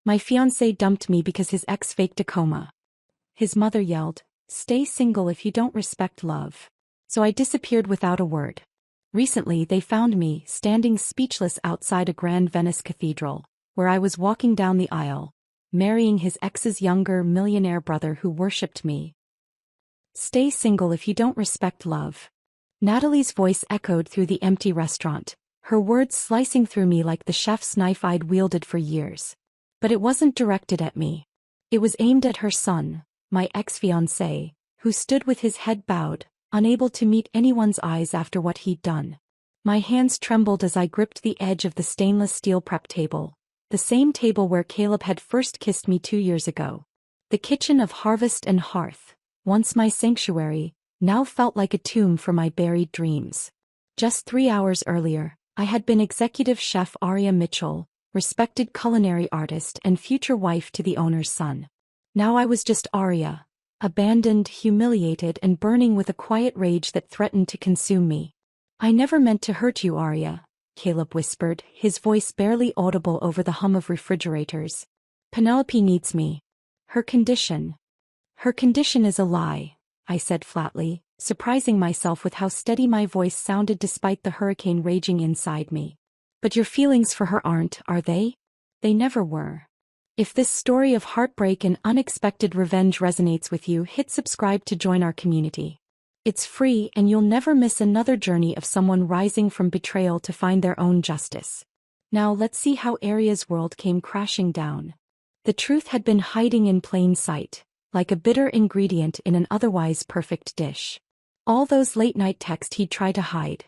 My fiancé dumped me because his ex faked a coma. His mother yelled, "Stay single if you don't respect love." So I disappeared without a word. Recently they found me standing speechless outside a grand Venice cathedral, where I was walking down the aisle, marrying his ex's younger millionaire brother who worshipped me. Stay single if you don't respect love. Natalie's voice echoed through the empty restaurant, her words slicing through me like the chef's knife I'd wielded for years. But it wasn't directed at me. It was aimed at her son, my ex-fiancé, who stood with his head bowed, unable to meet anyone's eyes after what he'd done. My hands trembled as I gripped the edge of the stainless steel prep table, the same table where Caleb had first kissed me 2 years ago. The kitchen of Harvest and Hearth, once my sanctuary, now felt like a tomb for my buried dreams. Just 3 hours earlier, I had been executive chef Aria Mitchell, respected culinary artist and future wife to the owner's son. Now I was just Aria, abandoned, humiliated and burning with a quiet rage that threatened to consume me. "I never meant to hurt you, Aria," Caleb whispered, his voice barely audible over the hum of refrigerators. "Penelope needs me. Her condition. Her condition is a lie," I said flatly, surprising myself with how steady my voice sounded despite the hurricane raging inside me. "But your feelings for her aren't, are they? They never were." If this story of heartbreak and unexpected revenge resonates with you, hit subscribe to join our community. It's free and you'll never miss another journey of someone rising from betrayal to find their own justice. Now let's see how Aria's world came crashing down. The truth had been hiding in plain sight, like a bitter ingredient in an otherwise perfect dish. All those late-night texts he'd try to hide.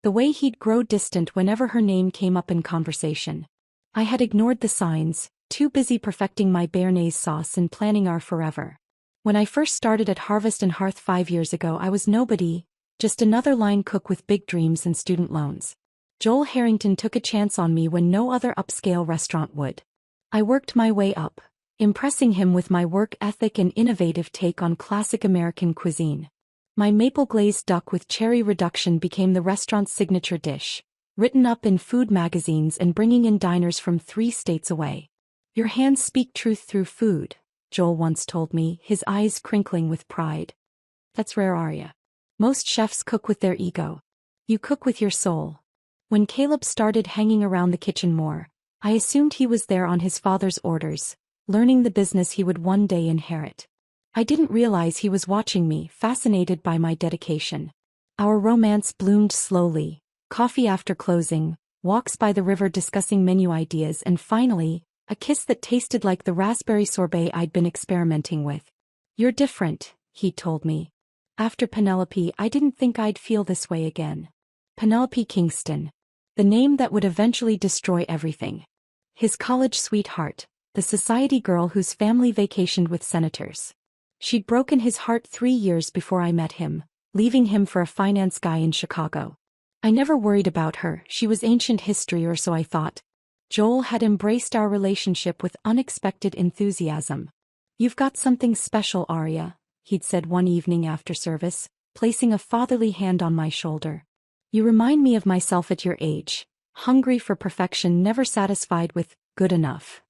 The way he'd grow distant whenever her name came up in conversation. I had ignored the signs, too busy perfecting my béarnaise sauce and planning our forever. When I first started at Harvest and Hearth 5 years ago, I was nobody, just another line cook with big dreams and student loans. Joel Harrington took a chance on me when no other upscale restaurant would. I worked my way up, impressing him with my work ethic and innovative take on classic American cuisine. My maple-glazed duck with cherry reduction became the restaurant's signature dish, written up in food magazines and bringing in diners from 3 states away. "Your hands speak truth through food," Joel once told me, his eyes crinkling with pride. "That's rare, Aria. Most chefs cook with their ego. You cook with your soul." When Caleb started hanging around the kitchen more, I assumed he was there on his father's orders, learning the business he would one day inherit. I didn't realize he was watching me, fascinated by my dedication. Our romance bloomed slowly, coffee after closing, walks by the river discussing menu ideas, and finally, a kiss that tasted like the raspberry sorbet I'd been experimenting with. "You're different," he told me. "After Penelope, I didn't think I'd feel this way again." Penelope Kingston. The name that would eventually destroy everything. His college sweetheart, the society girl whose family vacationed with senators. She'd broken his heart 3 years before I met him, leaving him for a finance guy in Chicago. I never worried about her, she was ancient history, or so I thought. Joel had embraced our relationship with unexpected enthusiasm. "You've got something special, Aria," he'd said one evening after service, placing a fatherly hand on my shoulder. "You remind me of myself at your age, hungry for perfection, never satisfied with good enough.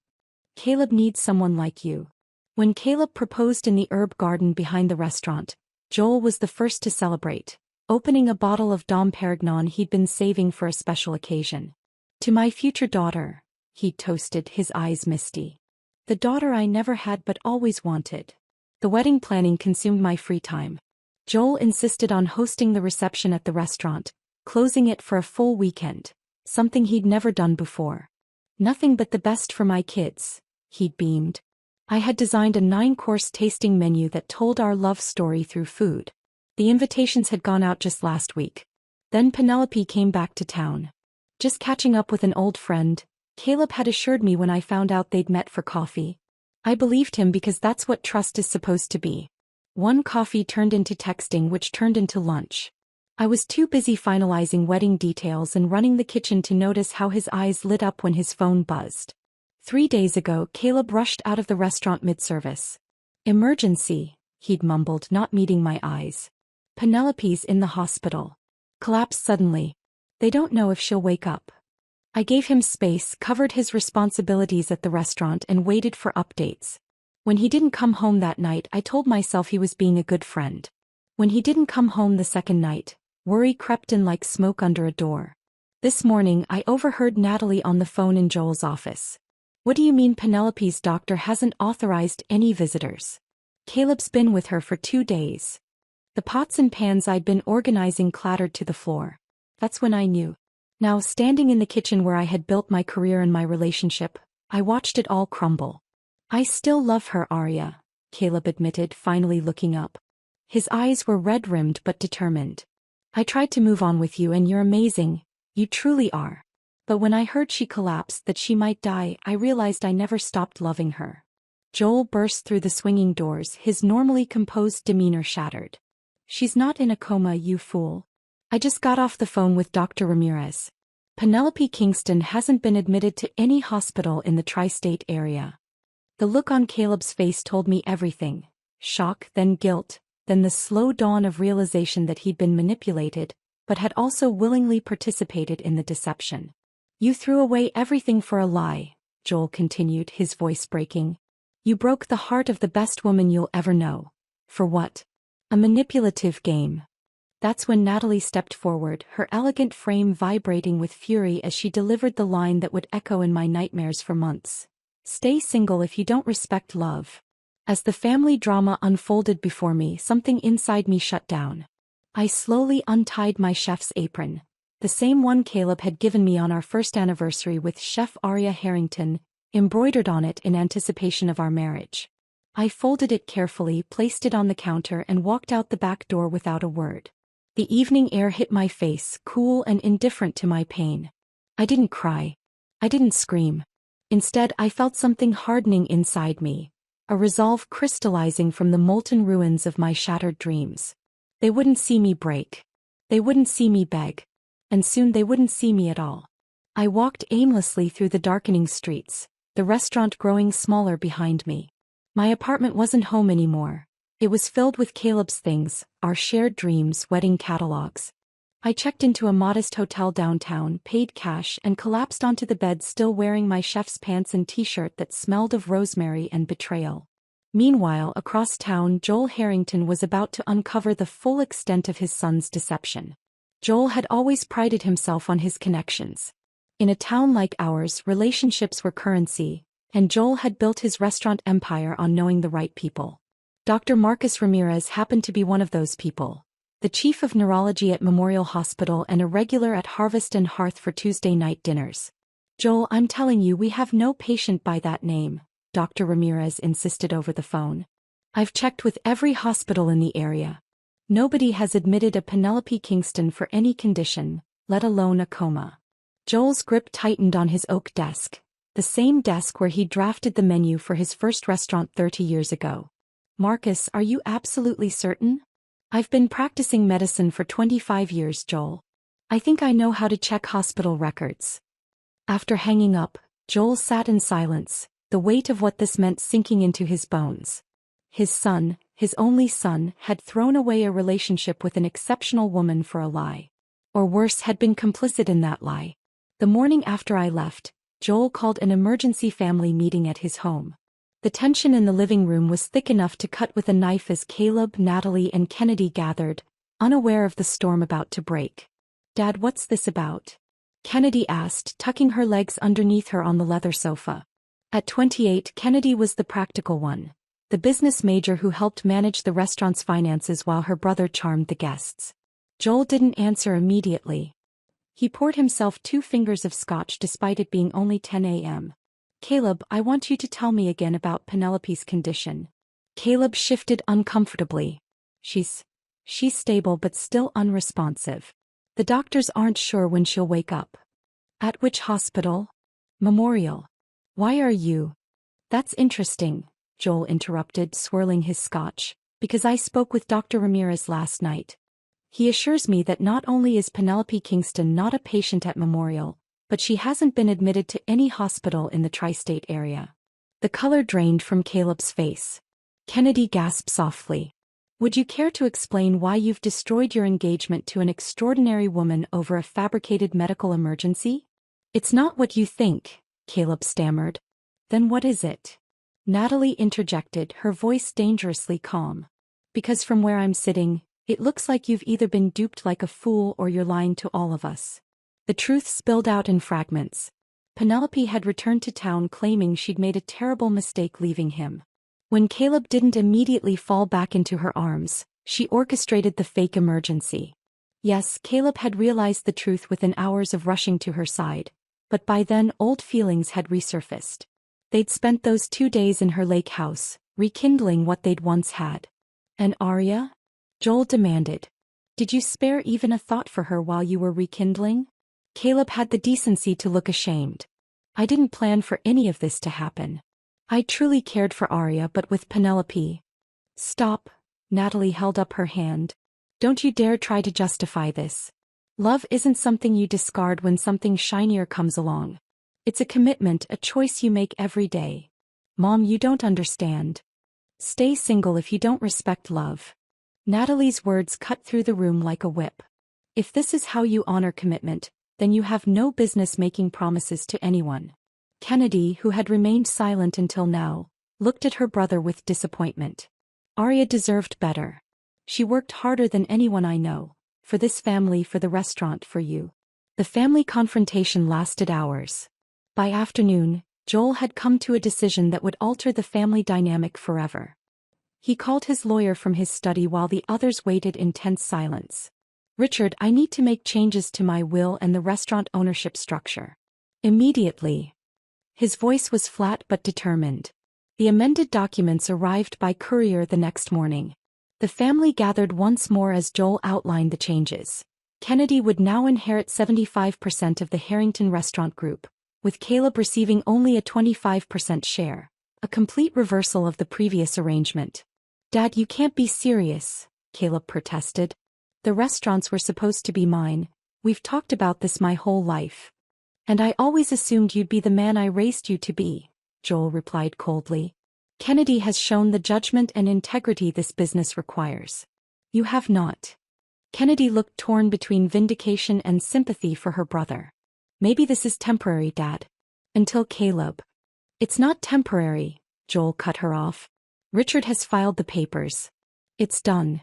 Caleb needs someone like you." When Caleb proposed in the herb garden behind the restaurant, Joel was the first to celebrate, opening a bottle of Dom Perignon he'd been saving for a special occasion. "To my future daughter," he toasted, his eyes misty. The daughter I never had but always wanted. The wedding planning consumed my free time. Joel insisted on hosting the reception at the restaurant, closing it for a full weekend, something he'd never done before. "Nothing but the best for my kids," he'd beamed. I had designed a 9-course tasting menu that told our love story through food. The invitations had gone out just last week. Then Penelope came back to town. Just catching up with an old friend, Caleb had assured me when I found out they'd met for coffee. I believed him because that's what trust is supposed to be. One coffee turned into texting, which turned into lunch. I was too busy finalizing wedding details and running the kitchen to notice how his eyes lit up when his phone buzzed. 3 days ago, Caleb rushed out of the restaurant mid-service. "Emergency," he'd mumbled, not meeting my eyes. "Penelope's in the hospital. Collapsed suddenly. They don't know if she'll wake up." I gave him space, covered his responsibilities at the restaurant, and waited for updates. When he didn't come home that night, I told myself he was being a good friend. When he didn't come home the second night, worry crept in like smoke under a door. This morning, I overheard Natalie on the phone in Joel's office. "What do you mean Penelope's doctor hasn't authorized any visitors? Caleb's been with her for 2 days." The pots and pans I'd been organizing clattered to the floor. That's when I knew. Now, standing in the kitchen where I had built my career and my relationship, I watched it all crumble. "I still love her, Arya," Caleb admitted, finally looking up. His eyes were red-rimmed but determined. "I tried to move on with you, and you're amazing. You truly are. But when I heard she collapsed, that she might die, I realized I never stopped loving her." Joel burst through the swinging doors, his normally composed demeanor shattered. "She's not in a coma, you fool. I just got off the phone with Dr. Ramirez. Penelope Kingston hasn't been admitted to any hospital in the tri-state area." The look on Caleb's face told me everything. Shock, then guilt, then the slow dawn of realization that he'd been manipulated, but had also willingly participated in the deception. "You threw away everything for a lie," Joel continued, his voice breaking. "You broke the heart of the best woman you'll ever know. For what? A manipulative game." That's when Natalie stepped forward, her elegant frame vibrating with fury as she delivered the line that would echo in my nightmares for months. "Stay single if you don't respect love." As the family drama unfolded before me, something inside me shut down. I slowly untied my chef's apron, the same one Caleb had given me on our first anniversary, with Chef Arya Harrington embroidered on it in anticipation of our marriage. I folded it carefully, placed it on the counter, and walked out the back door without a word. The evening air hit my face, cool and indifferent to my pain. I didn't cry. I didn't scream. Instead, I felt something hardening inside me, a resolve crystallizing from the molten ruins of my shattered dreams. They wouldn't see me break. They wouldn't see me beg. And soon they wouldn't see me at all. I walked aimlessly through the darkening streets, the restaurant growing smaller behind me. My apartment wasn't home anymore. It was filled with Caleb's things, our shared dreams, wedding catalogs. I checked into a modest hotel downtown, paid cash, and collapsed onto the bed, still wearing my chef's pants and t-shirt that smelled of rosemary and betrayal. Meanwhile, across town, Joel Harrington was about to uncover the full extent of his son's deception. Joel had always prided himself on his connections. In a town like ours, relationships were currency, and Joel had built his restaurant empire on knowing the right people. Dr. Marcus Ramirez happened to be one of those people. The chief of neurology at Memorial Hospital and a regular at Harvest and Hearth for Tuesday night dinners. "Joel, I'm telling you, we have no patient by that name," Dr. Ramirez insisted over the phone. "I've checked with every hospital in the area. Nobody has admitted a Penelope Kingston for any condition, let alone a coma." Joel's grip tightened on his oak desk, the same desk where he drafted the menu for his first restaurant 30 years ago. "Marcus, are you absolutely certain?" "I've been practicing medicine for 25 years, Joel. I think I know how to check hospital records." After hanging up, Joel sat in silence, the weight of what this meant sinking into his bones. His son, his only son, had thrown away a relationship with an exceptional woman for a lie. Or worse, had been complicit in that lie. The morning after I left, Joel called an emergency family meeting at his home. The tension in the living room was thick enough to cut with a knife as Caleb, Natalie, and Kennedy gathered, unaware of the storm about to break. "Dad, what's this about?" Kennedy asked, tucking her legs underneath her on the leather sofa. At 28, Kennedy was the practical one, the business major who helped manage the restaurant's finances while her brother charmed the guests. Joel didn't answer immediately. He poured himself 2 fingers of scotch despite it being only 10 a.m. "Caleb, I want you to tell me again about Penelope's condition." Caleb shifted uncomfortably. She's stable but still unresponsive. The doctors aren't sure when she'll wake up." "At which hospital?" "Memorial." "Why are you—" "That's interesting," Joel interrupted, swirling his scotch, "because I spoke with Dr. Ramirez last night. He assures me that not only is Penelope Kingston not a patient at Memorial, but she hasn't been admitted to any hospital in the tri-state area." The color drained from Caleb's face. Kennedy gasped softly. "Would you care to explain why you've destroyed your engagement to an extraordinary woman over a fabricated medical emergency?" It's not what you think, Caleb stammered. Then what is it? Natalie interjected, her voice dangerously calm. Because from where I'm sitting, it looks like you've either been duped like a fool or you're lying to all of us. The truth spilled out in fragments. Penelope had returned to town claiming she'd made a terrible mistake leaving him. When Caleb didn't immediately fall back into her arms, she orchestrated the fake emergency. Yes, Caleb had realized the truth within hours of rushing to her side, but by then old feelings had resurfaced. They'd spent those 2 days in her lake house, rekindling what they'd once had. And Arya? Joel demanded. Did you spare even a thought for her while you were rekindling? Caleb had the decency to look ashamed. I didn't plan for any of this to happen. I truly cared for Arya, but with Penelope. Stop, Natalie held up her hand. Don't you dare try to justify this. Love isn't something you discard when something shinier comes along. It's a commitment, a choice you make every day. Mom, you don't understand. Stay single if you don't respect love. Natalie's words cut through the room like a whip. If this is how you honor commitment, then you have no business making promises to anyone. Kennedy, who had remained silent until now, looked at her brother with disappointment. Arya deserved better. She worked harder than anyone I know. For this family, for the restaurant, for you. The family confrontation lasted hours. By afternoon, Joel had come to a decision that would alter the family dynamic forever. He called his lawyer from his study while the others waited in tense silence. Richard, I need to make changes to my will and the restaurant ownership structure. Immediately. His voice was flat but determined. The amended documents arrived by courier the next morning. The family gathered once more as Joel outlined the changes. Kennedy would now inherit 75% of the Harrington Restaurant Group, with Caleb receiving only a 25% share, a complete reversal of the previous arrangement. Dad, you can't be serious, Caleb protested. The restaurants were supposed to be mine. We've talked about this my whole life. And I always assumed you'd be the man I raised you to be, Joel replied coldly. Kennedy has shown the judgment and integrity this business requires. You have not. Kennedy looked torn between vindication and sympathy for her brother. Maybe this is temporary, Dad. Until Caleb. It's not temporary, Joel cut her off. Richard has filed the papers. It's done.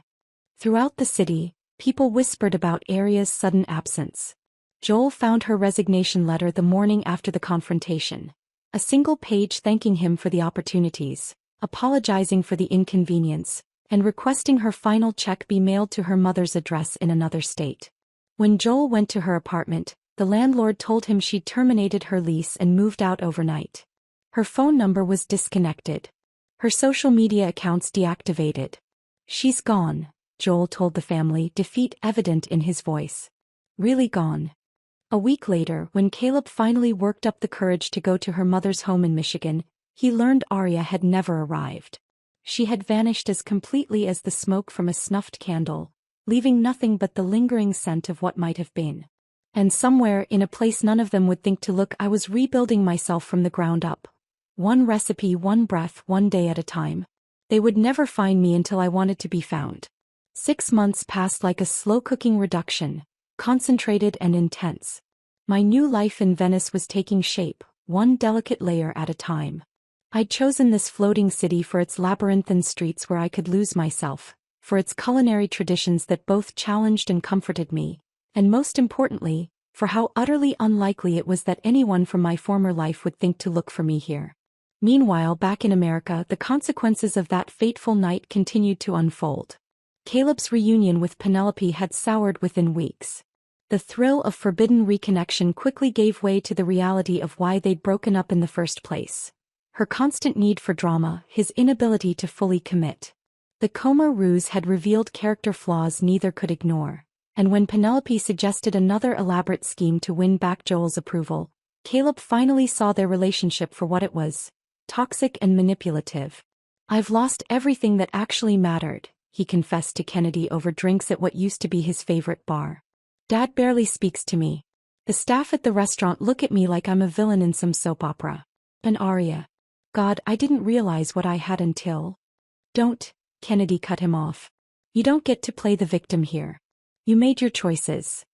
Throughout the city, people whispered about Arya's sudden absence. Joel found her resignation letter the morning after the confrontation. A single page thanking him for the opportunities, apologizing for the inconvenience, and requesting her final check be mailed to her mother's address in another state. When Joel went to her apartment, the landlord told him she'd terminated her lease and moved out overnight. Her phone number was disconnected. Her social media accounts deactivated. She's gone, Joel told the family, defeat evident in his voice. Really gone. A week later, when Caleb finally worked up the courage to go to her mother's home in Michigan, he learned Arya had never arrived. She had vanished as completely as the smoke from a snuffed candle, leaving nothing but the lingering scent of what might have been. And somewhere, in a place none of them would think to look, I was rebuilding myself from the ground up. One recipe, one breath, one day at a time. They would never find me until I wanted to be found. 6 months passed like a slow-cooking reduction, concentrated and intense. My new life in Venice was taking shape, one delicate layer at a time. I'd chosen this floating city for its labyrinthine streets where I could lose myself, for its culinary traditions that both challenged and comforted me, and most importantly, for how utterly unlikely it was that anyone from my former life would think to look for me here. Meanwhile, back in America, the consequences of that fateful night continued to unfold. Caleb's reunion with Penelope had soured within weeks. The thrill of forbidden reconnection quickly gave way to the reality of why they'd broken up in the first place. Her constant need for drama, his inability to fully commit. The coma ruse had revealed character flaws neither could ignore, and when Penelope suggested another elaborate scheme to win back Joel's approval, Caleb finally saw their relationship for what it was, toxic and manipulative. I've lost everything that actually mattered, he confessed to Kennedy over drinks at what used to be his favorite bar. Dad barely speaks to me. The staff at the restaurant look at me like I'm a villain in some soap opera. And Arya. God, I didn't realize what I had until. Don't, Kennedy cut him off. You don't get to play the victim here. You made your choices.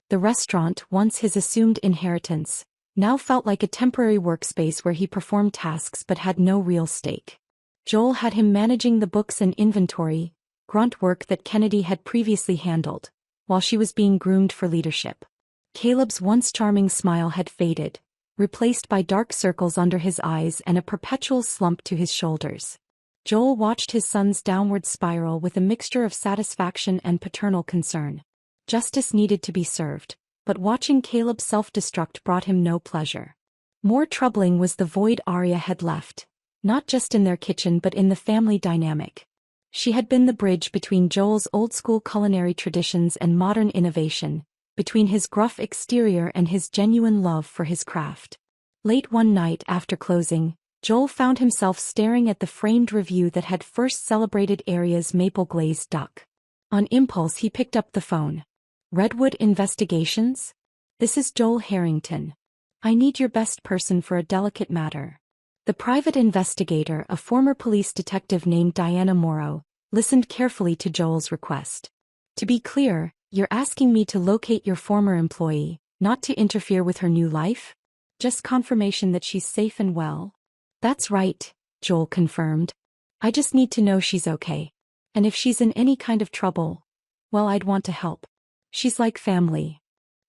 The restaurant, once his assumed inheritance, now felt like a temporary workspace where he performed tasks but had no real stake. Joel had him managing the books and inventory, grunt work that Kennedy had previously handled, while she was being groomed for leadership. Caleb's once charming smile had faded, replaced by dark circles under his eyes and a perpetual slump to his shoulders. Joel watched his son's downward spiral with a mixture of satisfaction and paternal concern. Justice needed to be served, but watching Caleb self-destruct brought him no pleasure. More troubling was the void Arya had left, not just in their kitchen but in the family dynamic. She had been the bridge between Joel's old-school culinary traditions and modern innovation, between his gruff exterior and his genuine love for his craft. Late one night after closing, Joel found himself staring at the framed review that had first celebrated Arya's maple glazed duck. On impulse he picked up the phone. "Redwood Investigations? This is Joel Harrington. I need your best person for a delicate matter." The private investigator, a former police detective named Diana Morrow, listened carefully to Joel's request. "To be clear, you're asking me to locate your former employee, not to interfere with her new life? Just confirmation that she's safe and well?" "That's right," Joel confirmed. "I just need to know she's okay. And if she's in any kind of trouble, well, I'd want to help. She's like family."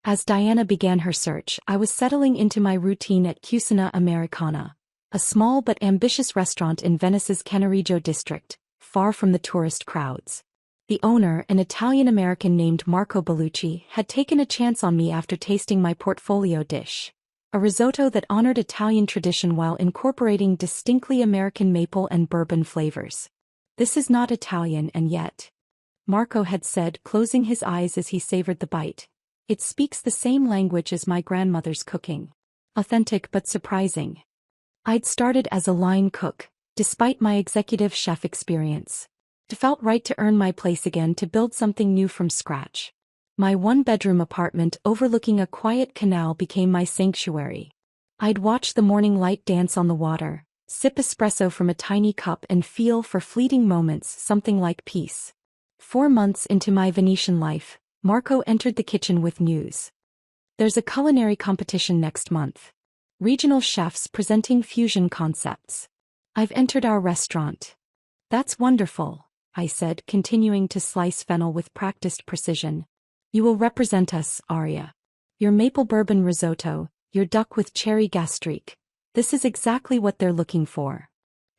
As Diana began her search, I was settling into my routine at Cucina Americana, a small but ambitious restaurant in Venice's Cannaregio district, far from the tourist crowds. The owner, an Italian-American named Marco Bellucci, had taken a chance on me after tasting my portfolio dish, a risotto that honored Italian tradition while incorporating distinctly American maple and bourbon flavors. "This is not Italian, and yet," Marco had said, closing his eyes as he savored the bite, "it speaks the same language as my grandmother's cooking. Authentic but surprising." I'd started as a line cook, despite my executive chef experience. It felt right to earn my place again, to build something new from scratch. My one-bedroom apartment overlooking a quiet canal became my sanctuary. I'd watch the morning light dance on the water, sip espresso from a tiny cup and feel for fleeting moments something like peace. 4 months into my Venetian life, Marco entered the kitchen with news. "There's a culinary competition next month. Regional chefs presenting fusion concepts. I've entered our restaurant." "That's wonderful," I said, continuing to slice fennel with practiced precision. "You will represent us, Arya. Your maple bourbon risotto, your duck with cherry gastrique. This is exactly what they're looking for."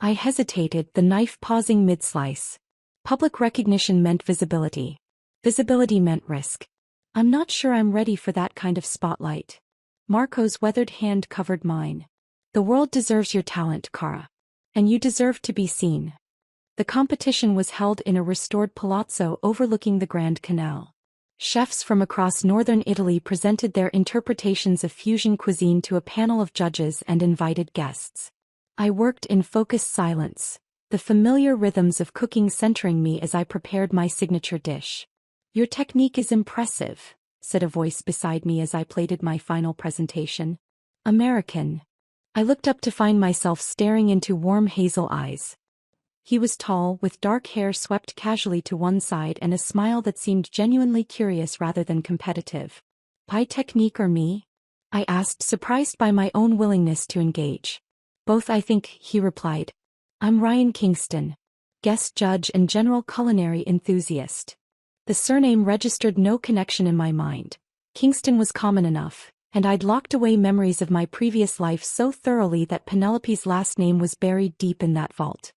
I hesitated, the knife pausing mid-slice. Public recognition meant visibility. Visibility meant risk. "I'm not sure I'm ready for that kind of spotlight." Marco's weathered hand covered mine. "The world deserves your talent, Cara. And you deserve to be seen." The competition was held in a restored palazzo overlooking the Grand Canal. Chefs from across northern Italy presented their interpretations of fusion cuisine to a panel of judges and invited guests. I worked in focused silence, the familiar rhythms of cooking centering me as I prepared my signature dish. "Your technique is impressive," said a voice beside me as I plated my final presentation. "American." I looked up to find myself staring into warm hazel eyes. He was tall, with dark hair swept casually to one side and a smile that seemed genuinely curious rather than competitive. "Pie technique or me?" I asked, surprised by my own willingness to engage. "Both, I think," he replied. "I'm Ryan Kingston, guest judge and general culinary enthusiast." The surname registered no connection in my mind. Kingston was common enough, and I'd locked away memories of my previous life so thoroughly that Penelope's last name was buried deep in that vault.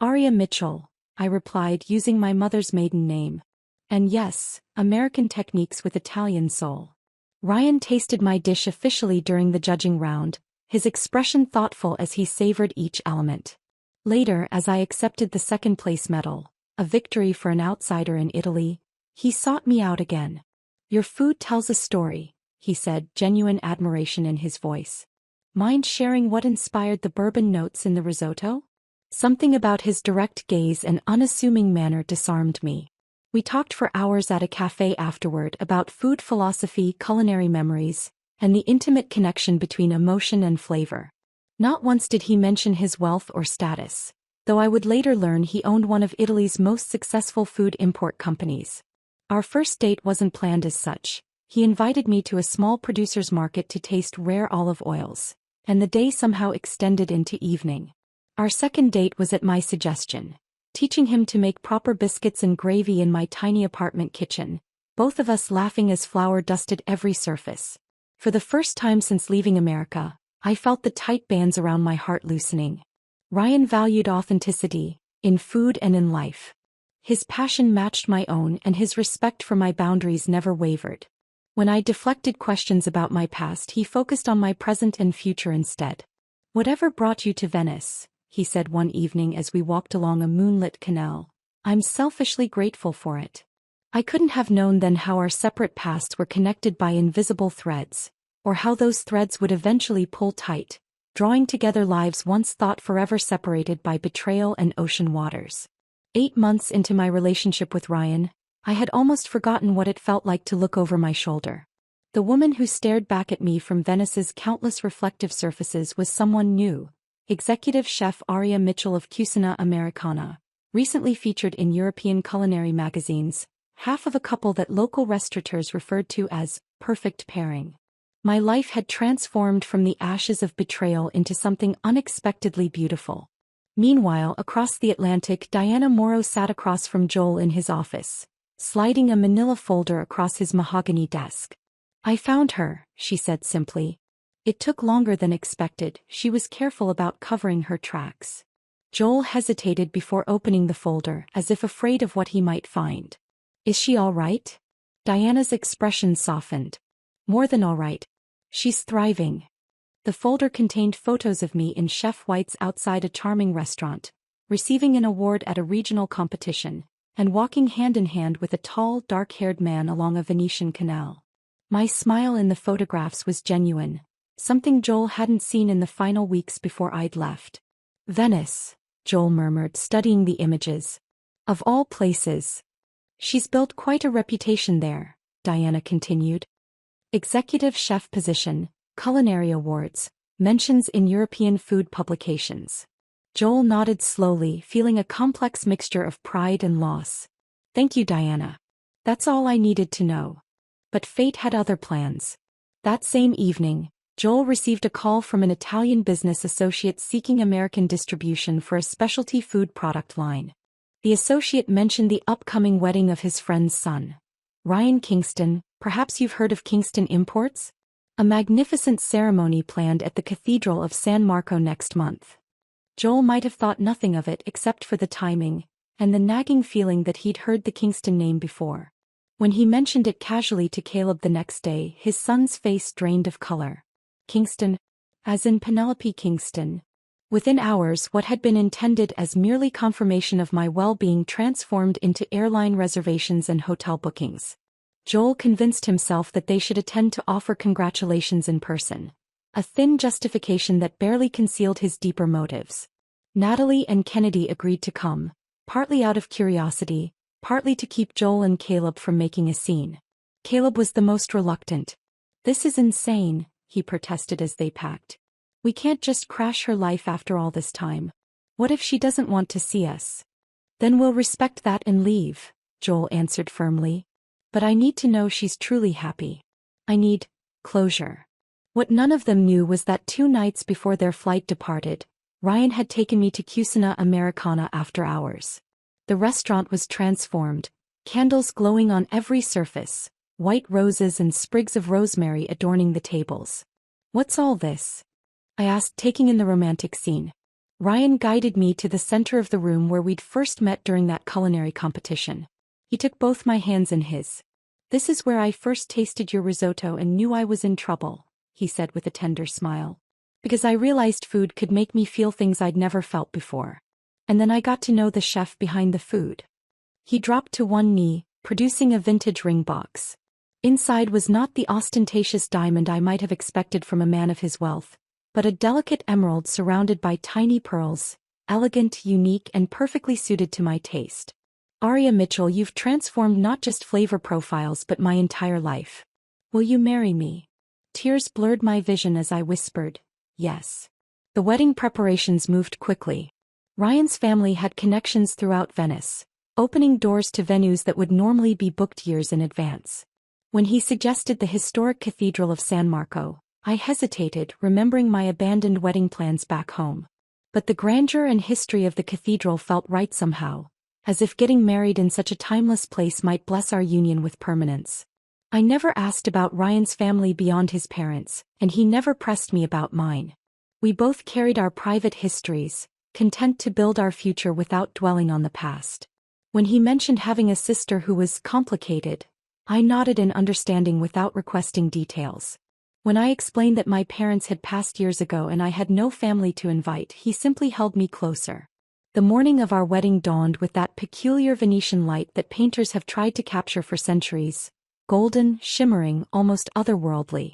"Arya Mitchell," I replied, using my mother's maiden name. "And yes, American techniques with Italian soul." Ryan tasted my dish officially during the judging round, his expression thoughtful as he savored each element. Later, as I accepted the second-place medal, a victory for an outsider in Italy, he sought me out again. "Your food tells a story," he said, genuine admiration in his voice. "Mind sharing what inspired the bourbon notes in the risotto?" Something about his direct gaze and unassuming manner disarmed me. We talked for hours at a cafe afterward about food philosophy, culinary memories, and the intimate connection between emotion and flavor. Not once did he mention his wealth or status, though I would later learn he owned one of Italy's most successful food import companies. Our first date wasn't planned as such. He invited me to a small producer's market to taste rare olive oils, and the day somehow extended into evening. Our second date was at my suggestion, teaching him to make proper biscuits and gravy in my tiny apartment kitchen, both of us laughing as flour dusted every surface. For the first time since leaving America, I felt the tight bands around my heart loosening. Ryan valued authenticity, in food and in life. His passion matched my own and his respect for my boundaries never wavered. When I deflected questions about my past, he focused on my present and future instead. "Whatever brought you to Venice," he said one evening as we walked along a moonlit canal, "I'm selfishly grateful for it." I couldn't have known then how our separate pasts were connected by invisible threads, or how those threads would eventually pull tight, drawing together lives once thought forever separated by betrayal and ocean waters. 8 months into my relationship with Ryan, I had almost forgotten what it felt like to look over my shoulder. The woman who stared back at me from Venice's countless reflective surfaces was someone new. Executive chef Aria Mitchell of Cucina Americana, recently featured in European culinary magazines, half of a couple that local restaurateurs referred to as perfect pairing. My life had transformed from the ashes of betrayal into something unexpectedly beautiful. Meanwhile, across the Atlantic, Diana Morrow sat across from Joel in his office, sliding a manila folder across his mahogany desk. "I found her," she said simply. It took longer than expected. She was careful about covering her tracks. Joel hesitated before opening the folder, as if afraid of what he might find. "Is she all right?" Diana's expression softened. "More than all right. She's thriving." The folder contained photos of me in Chef White's outside a charming restaurant, receiving an award at a regional competition, and walking hand in hand with a tall, dark-haired man along a Venetian canal. My smile in the photographs was genuine, something Joel hadn't seen in the final weeks before I'd left. "Venice," Joel murmured, studying the images. "Of all places." "She's built quite a reputation there," Diana continued. "Executive chef position, culinary awards, mentions in European food publications." Joel nodded slowly, feeling a complex mixture of pride and loss. "Thank you, Diana. That's all I needed to know." But fate had other plans. That same evening, Joel received a call from an Italian business associate seeking American distribution for a specialty food product line. The associate mentioned the upcoming wedding of his friend's son, Ryan Kingston. Perhaps you've heard of Kingston Imports? A magnificent ceremony planned at the Cathedral of San Marco next month. Joel might have thought nothing of it except for the timing, and the nagging feeling that he'd heard the Kingston name before. When he mentioned it casually to Caleb the next day, his son's face drained of color. "Kingston? As in Penelope Kingston?" Within hours, what had been intended as merely confirmation of my well-being transformed into airline reservations and hotel bookings. Joel convinced himself that they should attend to offer congratulations in person, a thin justification that barely concealed his deeper motives. Natalie and Kennedy agreed to come, partly out of curiosity, partly to keep Joel and Caleb from making a scene. Caleb was the most reluctant. "This is insane," he protested as they packed. "We can't just crash her life after all this time. What if she doesn't want to see us?" "Then we'll respect that and leave," Joel answered firmly. "But I need to know she's truly happy. I need closure." What none of them knew was that 2 nights before their flight departed, Ryan had taken me to Cucina Americana after hours. The restaurant was transformed, candles glowing on every surface, white roses and sprigs of rosemary adorning the tables. "What's all this?" I asked, taking in the romantic scene. Ryan guided me to the center of the room where we'd first met during that culinary competition. He took both my hands in his. "This is where I first tasted your risotto and knew I was in trouble," he said with a tender smile. "Because I realized food could make me feel things I'd never felt before. And then I got to know the chef behind the food." He dropped to one knee, producing a vintage ring box. Inside was not the ostentatious diamond I might have expected from a man of his wealth, but a delicate emerald surrounded by tiny pearls, elegant, unique, and perfectly suited to my taste. "Aria Mitchell, you've transformed not just flavor profiles but my entire life. Will you marry me?" Tears blurred my vision as I whispered, "Yes." The wedding preparations moved quickly. Ryan's family had connections throughout Venice, opening doors to venues that would normally be booked years in advance. When he suggested the historic Cathedral of San Marco, I hesitated, remembering my abandoned wedding plans back home. But the grandeur and history of the cathedral felt right somehow, as if getting married in such a timeless place might bless our union with permanence. I never asked about Ryan's family beyond his parents, and he never pressed me about mine. We both carried our private histories, content to build our future without dwelling on the past. When he mentioned having a sister who was complicated, I nodded in understanding without requesting details. When I explained that my parents had passed years ago and I had no family to invite, he simply held me closer. The morning of our wedding dawned with that peculiar Venetian light that painters have tried to capture for centuries, golden, shimmering, almost otherworldly.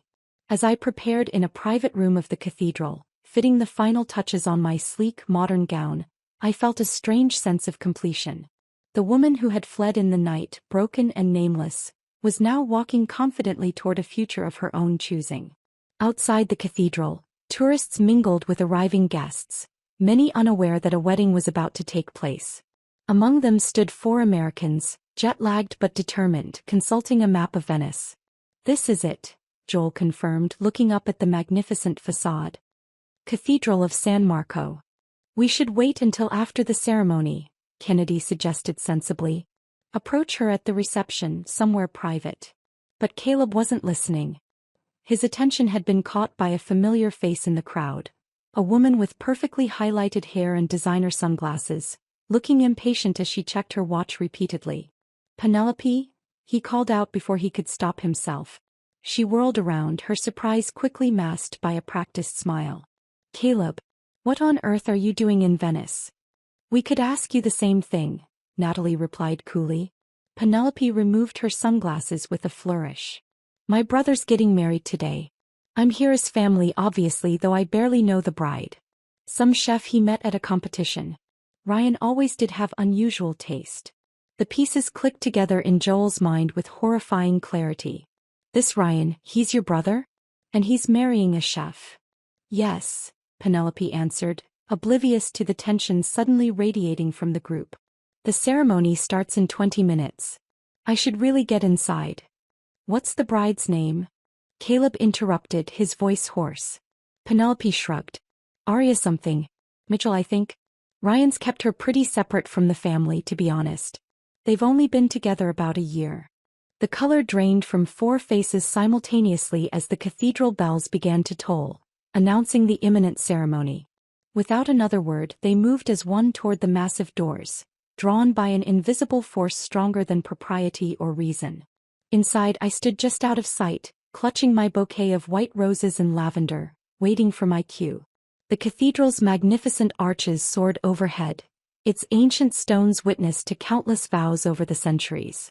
As I prepared in a private room of the cathedral, fitting the final touches on my sleek, modern gown, I felt a strange sense of completion. The woman who had fled in the night, broken and nameless, was now walking confidently toward a future of her own choosing. Outside the cathedral, tourists mingled with arriving guests, many unaware that a wedding was about to take place. Among them stood 4 Americans, jet-lagged but determined, consulting a map of Venice. "This is it," Joel confirmed, looking up at the magnificent facade. "Cathedral of San Marco." "We should wait until after the ceremony," Kennedy suggested sensibly. "Approach her at the reception, somewhere private." But Caleb wasn't listening. His attention had been caught by a familiar face in the crowd, a woman with perfectly highlighted hair and designer sunglasses, looking impatient as she checked her watch repeatedly. "Penelope?" he called out before he could stop himself. She whirled around, her surprise quickly masked by a practiced smile. "Caleb, what on earth are you doing in Venice?" "We could ask you the same thing," Natalie replied coolly. Penelope removed her sunglasses with a flourish. "My brother's getting married today. I'm here as family obviously, though I barely know the bride. Some chef he met at a competition. Ryan always did have unusual taste." The pieces clicked together in Joel's mind with horrifying clarity. "This Ryan, he's your brother? And he's marrying a chef?" "Yes," Penelope answered, oblivious to the tension suddenly radiating from the group. "The ceremony starts in 20 minutes. I should really get inside." "What's the bride's name?" Caleb interrupted, his voice hoarse. Penelope shrugged. "Aria something. Mitchell, I think. Ryan's kept her pretty separate from the family, to be honest. They've only been together about a year." The color drained from 4 faces simultaneously as the cathedral bells began to toll, announcing the imminent ceremony. Without another word, they moved as one toward the massive doors, drawn by an invisible force stronger than propriety or reason. Inside, I stood just out of sight, clutching my bouquet of white roses and lavender, waiting for my cue. The cathedral's magnificent arches soared overhead, its ancient stones witness to countless vows over the centuries.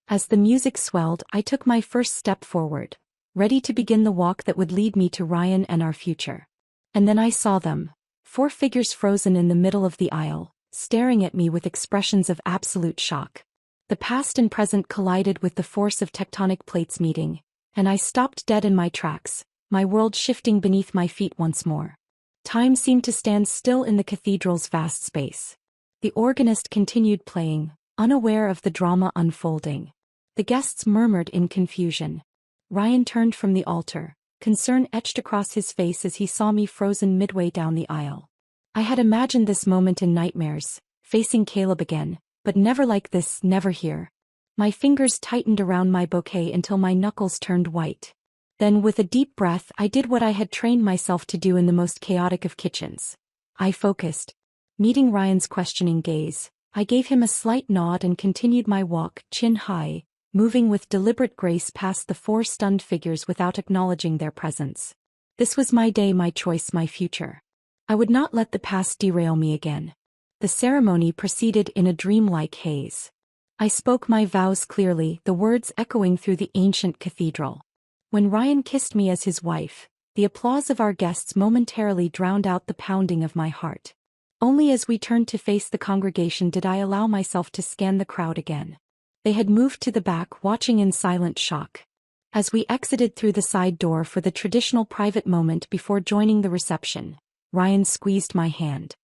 As the music swelled, I took my first step forward, ready to begin the walk that would lead me to Ryan and our future. And then I saw them, 4 figures frozen in the middle of the aisle, staring at me with expressions of absolute shock. The past and present collided with the force of tectonic plates meeting, and I stopped dead in my tracks, my world shifting beneath my feet once more. Time seemed to stand still in the cathedral's vast space. The organist continued playing, unaware of the drama unfolding. The guests murmured in confusion. Ryan turned from the altar, concern etched across his face as he saw me frozen midway down the aisle. I had imagined this moment in nightmares, facing Caleb again, but never like this, never here. My fingers tightened around my bouquet until my knuckles turned white. Then with a deep breath I did what I had trained myself to do in the most chaotic of kitchens. I focused. Meeting Ryan's questioning gaze, I gave him a slight nod and continued my walk, chin high, moving with deliberate grace past the 4 stunned figures without acknowledging their presence. This was my day, my choice, my future. I would not let the past derail me again. The ceremony proceeded in a dreamlike haze. I spoke my vows clearly, the words echoing through the ancient cathedral. When Ryan kissed me as his wife, the applause of our guests momentarily drowned out the pounding of my heart. Only as we turned to face the congregation did I allow myself to scan the crowd again. They had moved to the back, watching in silent shock. As we exited through the side door for the traditional private moment before joining the reception, Ryan squeezed my hand.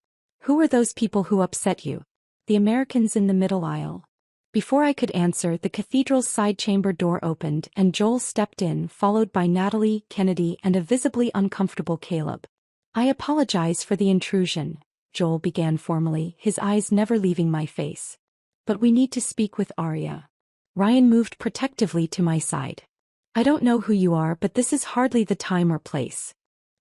"Who are those people who upset you?" "The Americans in the middle aisle." Before I could answer, the cathedral's side chamber door opened and Joel stepped in, followed by Natalie, Kennedy, and a visibly uncomfortable Caleb. I apologize for the intrusion, Joel began formally, his eyes never leaving my face. But we need to speak with Arya. Ryan moved protectively to my side. I don't know who you are, but this is hardly the time or place.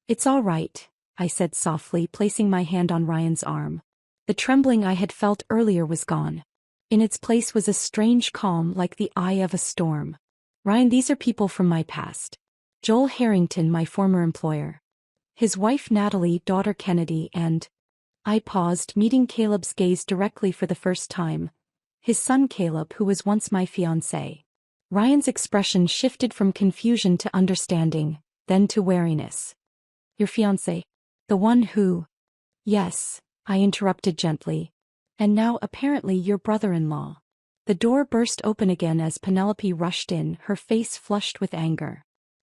It's all right, I said softly, placing my hand on Ryan's arm. The trembling I had felt earlier was gone. In its place was a strange calm like the eye of a storm. Ryan, these are people from my past. Joel Harrington, my former employer. His wife Natalie, daughter Kennedy, and... I paused, meeting Caleb's gaze directly for the first time. His son Caleb, who was once my fiancé. Ryan's expression shifted from confusion to understanding, then to wariness. Your fiancé? The one who... Yes, I interrupted gently. And now apparently your brother-in-law. The door burst open again as Penelope rushed in, her face flushed with anger.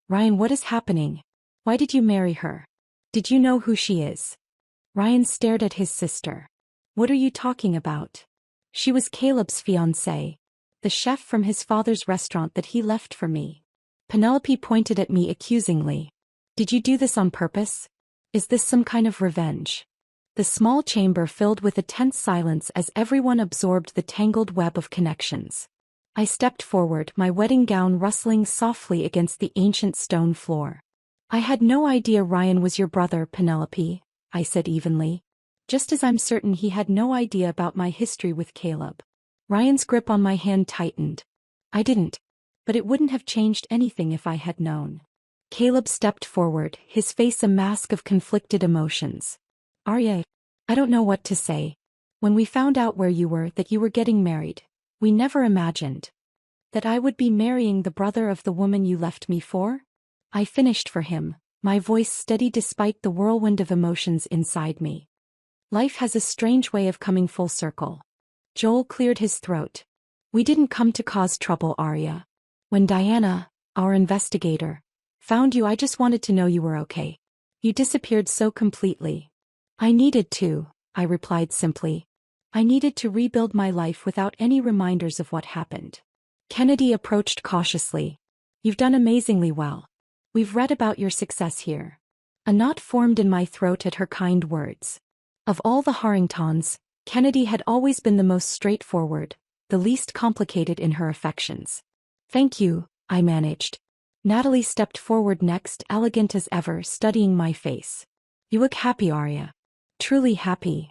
Ryan, what is happening? Why did you marry her? Did you know who she is? Ryan stared at his sister. What are you talking about? She was Caleb's fiancée. The chef from his father's restaurant that he left for me. Penelope pointed at me accusingly. Did you do this on purpose? Is this some kind of revenge? The small chamber filled with a tense silence as everyone absorbed the tangled web of connections. I stepped forward, my wedding gown rustling softly against the ancient stone floor. I had no idea Ryan was your brother, Penelope, I said evenly. Just as I'm certain he had no idea about my history with Caleb. Ryan's grip on my hand tightened. I didn't. But it wouldn't have changed anything if I had known. Caleb stepped forward, his face a mask of conflicted emotions. Arya, I don't know what to say. When we found out where you were, that you were getting married, we never imagined that I would be marrying the brother of the woman you left me for. I finished for him, my voice steady despite the whirlwind of emotions inside me. Life has a strange way of coming full circle. Joel cleared his throat. We didn't come to cause trouble, Arya. When Diana, our investigator, found you, I just wanted to know you were okay. You disappeared so completely. I needed to, I replied simply. I needed to rebuild my life without any reminders of what happened. Kennedy approached cautiously. You've done amazingly well. We've read about your success here. A knot formed in my throat at her kind words. Of all the Harringtons, Kennedy had always been the most straightforward, the least complicated in her affections. Thank you, I managed. Natalie stepped forward next, elegant as ever, studying my face. You look happy, Arya. Truly happy.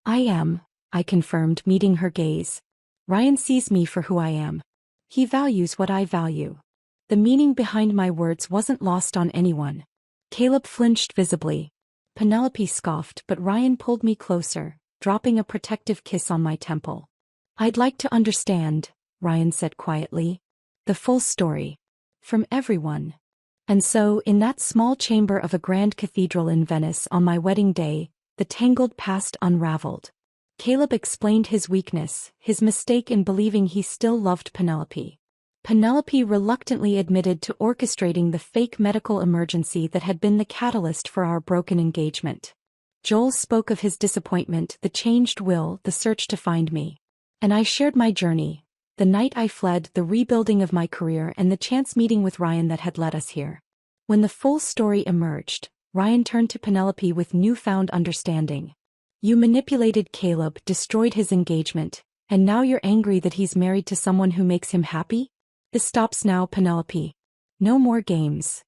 I am, I confirmed, meeting her gaze. Ryan sees me for who I am. He values what I value. The meaning behind my words wasn't lost on anyone. Caleb flinched visibly. Penelope scoffed, but Ryan pulled me closer, dropping a protective kiss on my temple. I'd like to understand, Ryan said quietly. The full story. From everyone. And so, in that small chamber of a grand cathedral in Venice on my wedding day, the tangled past unraveled. Caleb explained his weakness, his mistake in believing he still loved Penelope. Penelope reluctantly admitted to orchestrating the fake medical emergency that had been the catalyst for our broken engagement. Joel spoke of his disappointment, the changed will, the search to find me. And I shared my journey, the night I fled, the rebuilding of my career, and the chance meeting with Ryan that had led us here. When the full story emerged, Ryan turned to Penelope with newfound understanding. You manipulated Caleb, destroyed his engagement, and now you're angry that he's married to someone who makes him happy? This stops now, Penelope. No more games.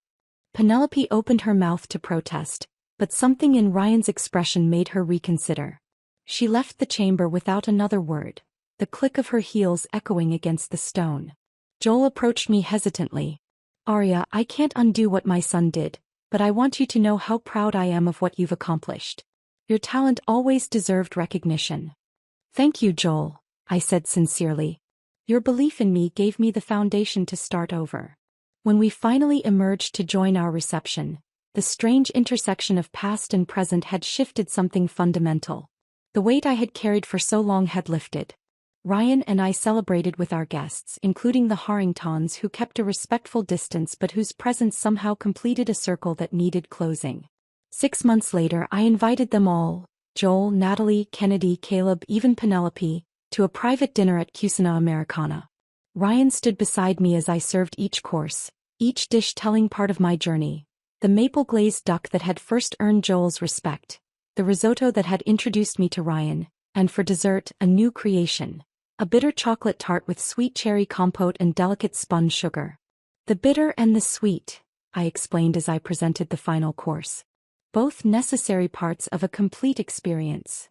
Penelope opened her mouth to protest, but something in Ryan's expression made her reconsider. She left the chamber without another word, the click of her heels echoing against the stone. Joel approached me hesitantly. Arya, I can't undo what my son did, but I want you to know how proud I am of what you've accomplished. Your talent always deserved recognition. Thank you, Joel, I said sincerely. Your belief in me gave me the foundation to start over. When we finally emerged to join our reception, the strange intersection of past and present had shifted something fundamental. The weight I had carried for so long had lifted. Ryan and I celebrated with our guests, including the Harringtons, who kept a respectful distance but whose presence somehow completed a circle that needed closing. 6 months later, I invited them all, Joel, Natalie, Kennedy, Caleb, even Penelope, to a private dinner at Cucina Americana. Ryan stood beside me as I served each course, each dish telling part of my journey. The maple-glazed duck that had first earned Joel's respect, the risotto that had introduced me to Ryan, and for dessert, a new creation. A bitter chocolate tart with sweet cherry compote and delicate spun sugar. The bitter and the sweet, I explained as I presented the final course. Both necessary parts of a complete experience.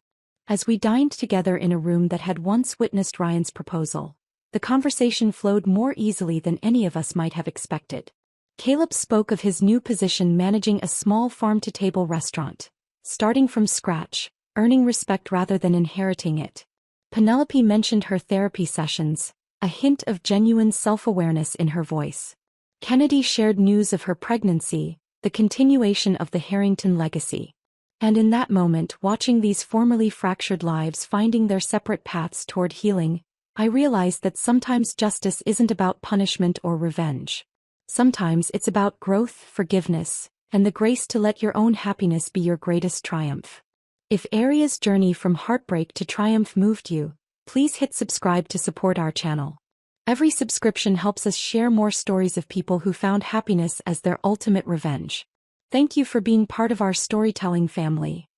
As we dined together in a room that had once witnessed Ryan's proposal, the conversation flowed more easily than any of us might have expected. Caleb spoke of his new position managing a small farm-to-table restaurant, starting from scratch, earning respect rather than inheriting it. Penelope mentioned her therapy sessions, a hint of genuine self-awareness in her voice. Kennedy shared news of her pregnancy, the continuation of the Harrington legacy. And in that moment, watching these formerly fractured lives finding their separate paths toward healing, I realized that sometimes justice isn't about punishment or revenge. Sometimes it's about growth, forgiveness, and the grace to let your own happiness be your greatest triumph. If Aria's journey from heartbreak to triumph moved you, please hit subscribe to support our channel. Every subscription helps us share more stories of people who found happiness as their ultimate revenge. Thank you for being part of our storytelling family.